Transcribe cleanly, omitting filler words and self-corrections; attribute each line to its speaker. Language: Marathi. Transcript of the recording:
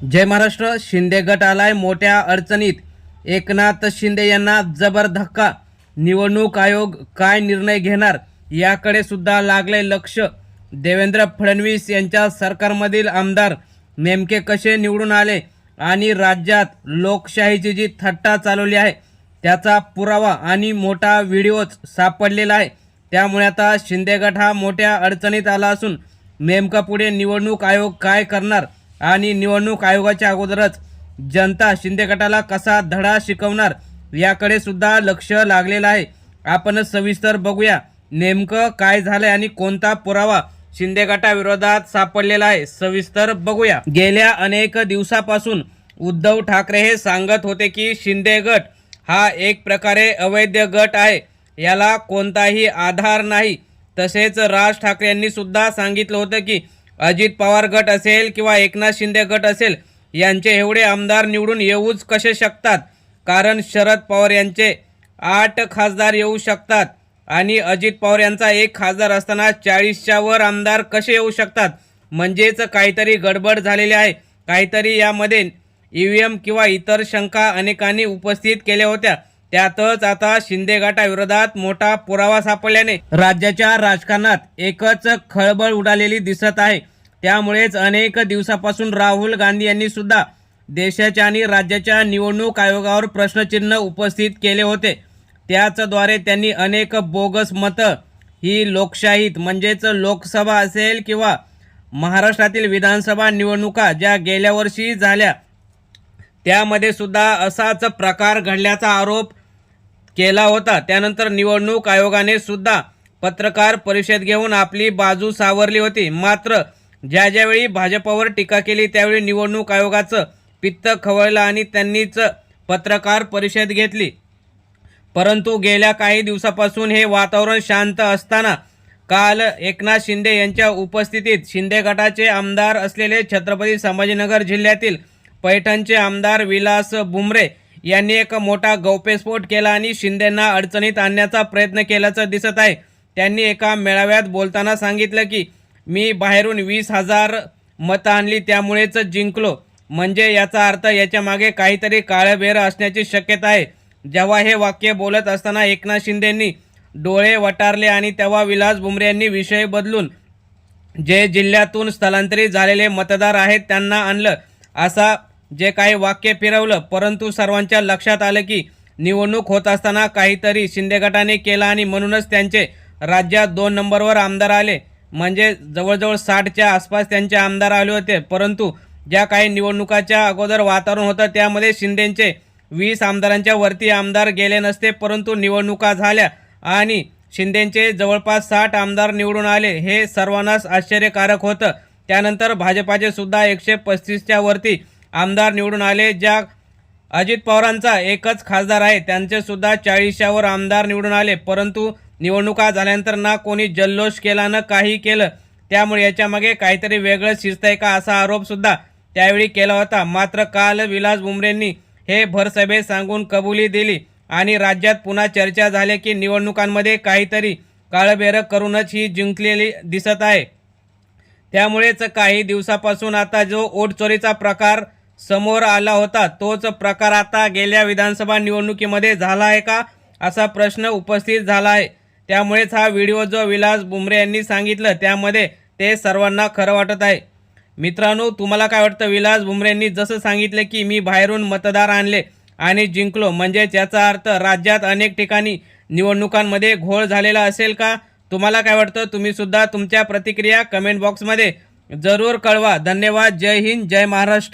Speaker 1: जय महाराष्ट्र. शिंदे गट आलाय मोठ्या अडचणीत. एकनाथ शिंदे यांना जबर धक्का. निवडणूक आयोग काय निर्णय घेणार याकडे सुद्धा लागले लक्ष. देवेंद्र फडणवीस यांच्या सरकारमधील आमदार नेमके कसे निवडून आले आणि राज्यात लोकशाहीची जी थट्टा चालवली आहे त्याचा पुरावा आणि मोठा व्हिडिओच सापडलेला आहे. त्यामुळे आता शिंदे गट हा मोठ्या अडचणीत आला असून नेमका पुढे निवडणूक आयोग काय करणार आणि निवडणूक आयोगाच्या अगोदरच जनता शिंदे गटाला कसा धडा शिकवणार याकडे सुद्धा लक्ष लागलेलं आहे. आपण सविस्तर बघूया नेमकं काय झालंय आणि कोणता पुरावा शिंदे गटाविरोधात सापडलेला आहे. सविस्तर बघूया. गेल्या अनेक दिवसापासून उद्धव ठाकरे हे सांगत होते की शिंदे गट हा एक प्रकारे अवैध गट आहे, याला कोणताही आधार नाही. तसेच राज ठाकरे यांनी सुद्धा सांगितलं होतं की अजित पवार गट असेल किंवा एकनाथ शिंदे गट असेल यांचे एवढे आमदार निवडून येऊच कसे शकतात, कारण शरद पवार यांचे 8 खासदार येऊ शकतात आणि अजित पवार यांचा 1 खासदार असताना 40च्या वर आमदार कसे येऊ शकतात. म्हणजेच काहीतरी गडबड झालेली आहे. काहीतरी यामध्ये ईव्हीएम किंवा इतर शंका अनेकांनी उपस्थित केल्या होत्या. त्यातच आता शिंदे गटाविरोधात मोठा पुरावा सापडल्याने राज्याच्या राजकारणात एकच खळबळ उडालेली दिसत आहे. त्यामुळेच अनेक दिवसापासून राहुल गांधी यांनी सुद्धा देशाच्या आणि राज्याच्या निवडणूक आयोगावर प्रश्नचिन्ह उपस्थित केले होते. त्याचद्वारे त्यांनी अनेक बोगस मतं ही लोकशाहीत म्हणजेच लोकसभा असेल किंवा महाराष्ट्रातील विधानसभा निवडणुका ज्या गेल्या वर्षी झाल्या त्यामध्ये सुद्धा असाच प्रकार घडल्याचा आरोप केला होता. त्यानंतर निवडणूक आयोगाने सुद्धा पत्रकार परिषद घेऊन आपली बाजू सावरली होती. मात्र ज्यावेळी भाजपवर टीका केली त्यावेळी निवडणूक आयोगाचं पित्त खवळलं आणि त्यांनीच पत्रकार परिषद घेतली. परंतु गेल्या काही दिवसापासून हे वातावरण शांत असताना काल एकनाथ शिंदे यांच्या उपस्थितीत शिंदे गटाचे आमदार असलेले छत्रपती संभाजीनगर जिल्ह्यातील पैठणचे आमदार विलास बुमरे यांनी एक मोठा गौप्यस्फोट केला आणि शिंदेंना अडचणीत आणण्याचा प्रयत्न केल्याचं दिसत आहे. त्यांनी एका मेळाव्यात बोलताना सांगितलं की मी बाहेरून 20,000 मतं आणली त्यामुळेच जिंकलो. म्हणजे याचा अर्थ याच्या मागे काहीतरी काळबेर असण्याची शक्यता आहे. जेव्हा हे वाक्य बोलत असताना एकनाथ शिंदेंनी डोळे वटारले आणि तेव्हा विलास बुमरे यांनी विषय बदलून जे जिल्ह्यातून स्थलांतरित झालेले मतदार आहेत त्यांना आणलं असा जे काही वाक्य फिरवलं. परंतु सर्वांच्या लक्षात आलं की निवडणूक होत असताना काहीतरी शिंदे गटाने केलं आणि म्हणूनच त्यांचे राज्यात 2 नंबरवर आमदार आले. म्हणजे जवळजवळ 60च्या आसपास त्यांचे आमदार आले होते. परंतु ज्या काही निवडणुकाच्या अगोदर वातावरण होतं त्यामध्ये शिंदेंचे 20 आमदारांच्या वरती आमदार गेले नसते. परंतु निवडणुका झाल्या आणि शिंदेंचे जवळपास 60 आमदार निवडून आले. हे सर्वांनाच आश्चर्यकारक होतं. त्यानंतर भाजपाचे सुद्धा 135च्या वरती आमदार निवडून आले. ज्या अजित पवारांचा एकच खासदार आहे त्यांचे सुद्धा 40च्या वर आमदार निवडून आले. परंतु निवडणुका झाल्यानंतर ना कोणी जल्लोष केला ना काही केलं. त्यामुळे याच्यामागे काहीतरी वेगळं शिस्त आहे का असा आरोप सुद्धा त्यावेळी केला होता. मात्र काल विलास बुमरेंनी हे भरसभेत सांगून कबुली दिली आणि राज्यात पुन्हा चर्चा झाली की निवडणुकांमध्ये काहीतरी काळबेर करूनच ही जिंकलेली दिसत आहे. त्यामुळेच काही दिवसापासून आता जो वोट चोरीचा प्रकार समोर आला होता तोच प्रकार आता गेल्या विधानसभा निवडणुकीमध्ये झाला आहे का असा प्रश्न उपस्थित झाला आहे. त्यामुळेच हा व्हिडिओ जो विलास बुमरे यांनी सांगितलं त्यामध्ये ते सर्वांना खरं वाटत आहे. मित्रांनो, तुम्हाला काय वाटतं? विलास बुमरे यांनी जसं सांगितलं की मी बाहेरून मतदार आणले आणि जिंकलो, म्हणजे याचा अर्थ राज्यात अनेक ठिकाणी निवडणुकांमध्ये घोळ झालेला असेल का? तुम्हाला काय वाटतं? तुम्ही सुद्धा तुमच्या प्रतिक्रिया कमेंट बॉक्समध्ये जरूर कळवा. धन्यवाद. जय हिंद, जय महाराष्ट्र.